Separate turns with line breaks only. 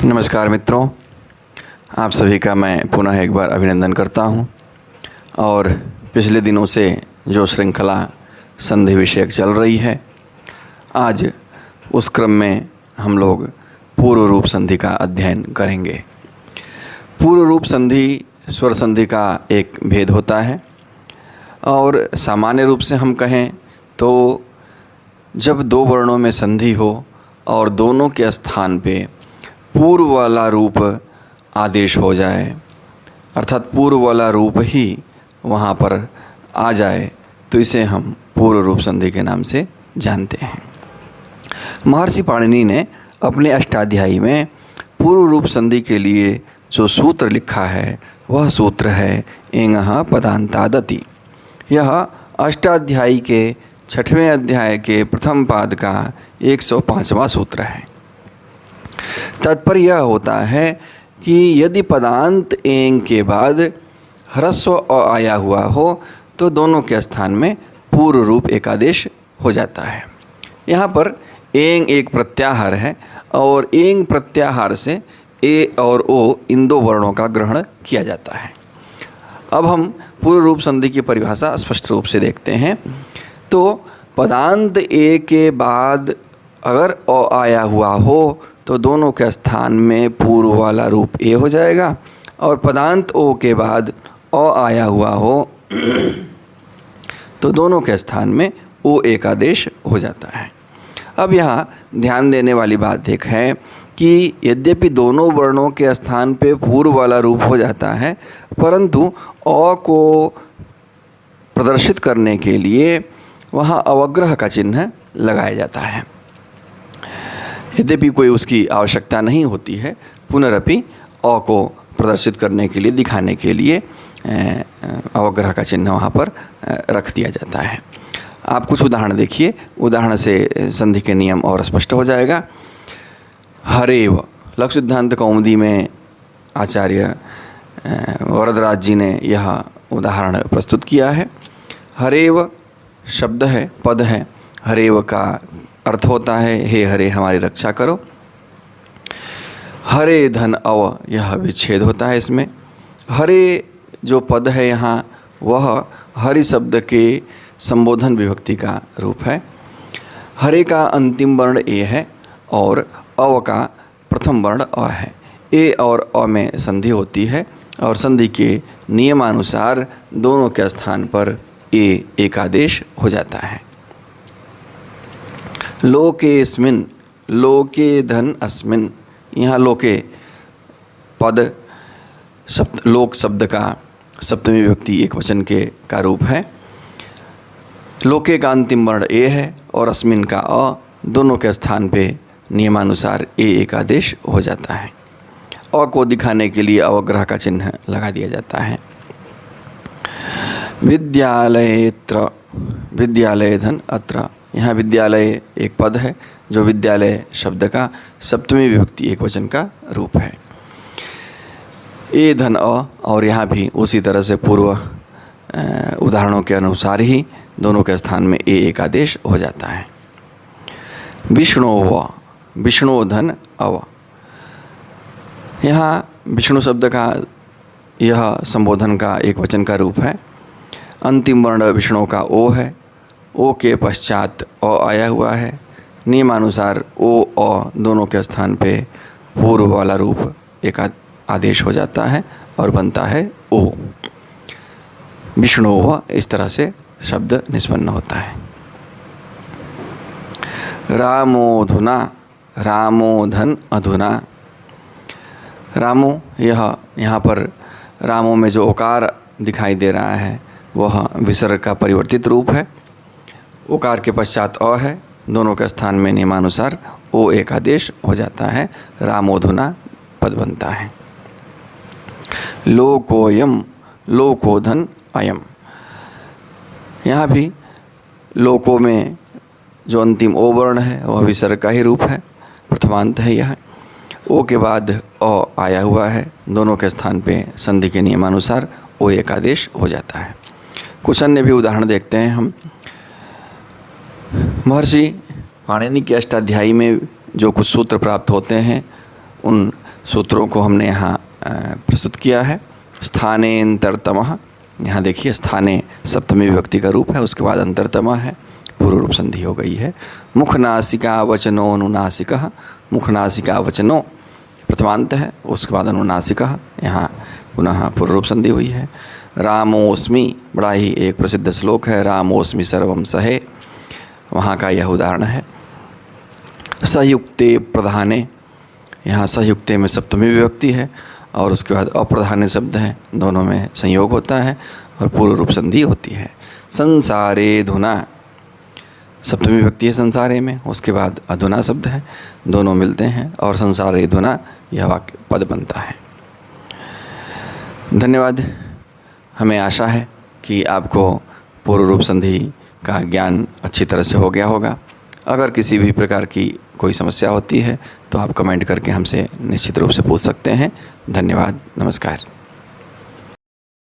नमस्कार मित्रों, आप सभी का मैं पुनः एक बार अभिनंदन करता हूं। और पिछले दिनों से जो श्रृंखला संधि विषयक चल रही है, आज उस क्रम में हम लोग पूर्व रूप संधि का अध्ययन करेंगे। पूर्व रूप संधि स्वर संधि का एक भेद होता है और सामान्य रूप से हम कहें तो जब दो वर्णों में संधि हो और दोनों के स्थान पे पूर्व वाला रूप आदेश हो जाए, अर्थात पूर्व वाला रूप ही वहाँ पर आ जाए, तो इसे हम पूर्व रूप संधि के नाम से जानते हैं। महर्षि पाणिनि ने अपने अष्टाध्यायी में पूर्व रूप संधि के लिए जो सूत्र लिखा है वह सूत्र है एङः पदान्तादति। यह अष्टाध्यायी के 6वें अध्याय के प्रथम पाद का 105वां सूत्र है। तात्पर्य यह होता है कि यदि पदांत एंग के बाद ह्रस्व अ आया हुआ हो तो दोनों के स्थान में पूर्व रूप एकादेश हो जाता है। यहाँ पर एंग एक प्रत्याहार है और एंग प्रत्याहार से ए और ओ इन दो वर्णों का ग्रहण किया जाता है। अब हम पूर्व रूप संधि की परिभाषा स्पष्ट रूप से देखते हैं। तो पदांत ए के बाद अगर अ आया हुआ हो तो दोनों के स्थान में पूर्व वाला रूप ए हो जाएगा, और पदांत ओ के बाद अ आया हुआ हो तो दोनों के स्थान में ओ एकादेश हो जाता है। अब यहाँ ध्यान देने वाली बात एक है कि यद्यपि दोनों वर्णों के स्थान पे पूर्व वाला रूप हो जाता है, परंतु अ को प्रदर्शित करने के लिए वहाँ अवग्रह का चिन्ह लगाया जाता है। यद्यपि कोई उसकी आवश्यकता नहीं होती है, पुनरअपि अ को प्रदर्शित करने के लिए, दिखाने के लिए अवग्रह का चिन्ह वहाँ पर रख दिया जाता है। आप कुछ उदाहरण देखिए, उदाहरण से संधि के नियम और स्पष्ट हो जाएगा। हरेव, लघु सिद्धांत कौमुदी में आचार्य वरदराज जी ने यह उदाहरण प्रस्तुत किया है। हरेव शब्द है, पद है। हरेव का अर्थ होता है हे हरे हमारी रक्षा करो। हरे धन अव, यह विच्छेद होता है इसमें। हरे जो पद है यहाँ वह हरि शब्द के संबोधन विभक्ति का रूप है। हरे का अंतिम वर्ण ए है और अव का प्रथम वर्ण अ है। ए और अ में संधि होती है और संधि के नियमानुसार दोनों के स्थान पर ए एकादेश हो जाता है। लोकेस्मिन्, लोके धन अस्मिन्, यहाँ लोके पद लोक शब्द का सप्तमी विभक्ति एक वचन के का रूप है। लोके का अंतिम वर्ण ए है और अस्मिन् का अ, दोनों के स्थान पे नियमानुसार ए एकादेश हो जाता है। अ को दिखाने के लिए अवग्रह का चिन्ह लगा दिया जाता है। विद्यालयेत्र, विद्यालय धन अत्र, यहाँ विद्यालय एक पद है जो विद्यालय शब्द का सप्तमी विभक्ति एक वचन का रूप है। ए धन अ, और यहाँ भी उसी तरह से पूर्व उदाहरणों के अनुसार ही दोनों के स्थान में ए एकादेश हो जाता है। विष्णोव, विष्णु धन अव, यहाँ विष्णु शब्द का यह संबोधन का एक वचन का रूप है। अंतिम वर्ण विष्णु का ओ है। ओ के पश्चात अ आया हुआ है। नियमानुसार ओ अ दोनों के स्थान पे पूर्व वाला रूप एक आदेश हो जाता है और बनता है ओ। विष्णु, इस तरह से शब्द निष्पन्न होता है। रामोधुना, रामो धन अधुना। रामो, यह यहाँ पर रामों में जो ओकार दिखाई दे रहा है वह विसर्ग का परिवर्तित रूप है। ओकार के पश्चात अ है, दोनों के स्थान में नियमानुसार ओ एकादेश हो जाता है। रामोधुना पद बनता है। लोकोयम, लोकोधन अयम, यहाँ भी लोको में जो अंतिम ओ वर्ण है वह विसर्ग का ही रूप है, प्रथमांत है यह। ओ के बाद अ आया हुआ है, दोनों के स्थान पे संधि के नियमानुसार ओ एकादेश हो जाता है। कुछ अन्य भी उदाहरण देखते हैं हम। महर्षि पाणिनि के अष्टाध्यायी में जो कुछ सूत्र प्राप्त होते हैं उन सूत्रों को हमने यहाँ प्रस्तुत किया है। स्थाने अंतरतमः, यहाँ देखिए स्थाने सप्तमी विभक्ति का रूप है, उसके बाद अंतरतमः है, पूर्व रूप संधि हो गई है। मुख नासिका वचनो अनुनासिकः, मुख नासिका वचनो प्रथमांत है, उसके बाद अनुनासिकः, यहाँ पुनः पूर्व रूप संधि हुई है। रामोस्मि, बड़ा ही एक प्रसिद्ध श्लोक है, रामोस्मि सर्वम सहे, वहाँ का यह उदाहरण है। सयुक्ते प्रधाने, यहाँ सयुक्ते में सप्तमी विभक्ति है और उसके बाद अप्रधाने शब्द हैं, दोनों में संयोग होता है और पूर्व रूप संधि होती है। संसारे धुना, सप्तमी विभक्ति है संसारे में, उसके बाद अधुना शब्द है, दोनों मिलते हैं और संसारे धुना यह वाक्य पद बनता है। धन्यवाद। हमें आशा है कि आपको पूर्व रूप संधि का ज्ञान अच्छी तरह से हो गया होगा। अगर किसी भी प्रकार की कोई समस्या होती है तो आप कमेंट करके हमसे निश्चित रूप से पूछ सकते हैं। धन्यवाद। नमस्कार।